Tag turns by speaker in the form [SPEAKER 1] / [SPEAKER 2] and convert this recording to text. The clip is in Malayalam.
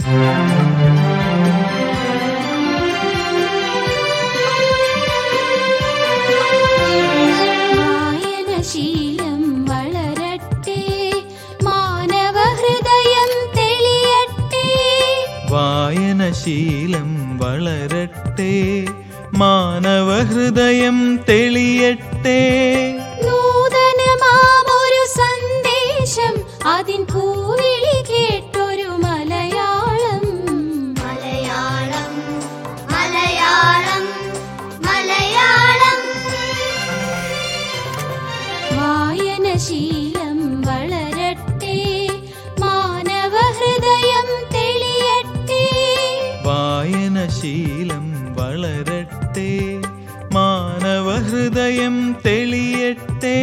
[SPEAKER 1] വായനശീലം വളരട്ടെ, മാനവഹൃദയം തെളിയട്ടെ.
[SPEAKER 2] വായനശീലം വളരട്ടെ, മാനവഹൃദയം തെളിയട്ടെ.
[SPEAKER 1] നൂതനമാമൊരു സന്ദേശം അതിൻ പൂവിളി കേട്ടൊരു മലയാളം.
[SPEAKER 3] മലയാളം മലയാളം മലയാളം.
[SPEAKER 1] വായനശീലം വളരട്ടെ, മാനവഹൃദയം തെളിയട്ടെ.
[SPEAKER 2] വായനശീലം വളരട്ടെ, മാനവഹൃദയം തെളിയട്ടെ.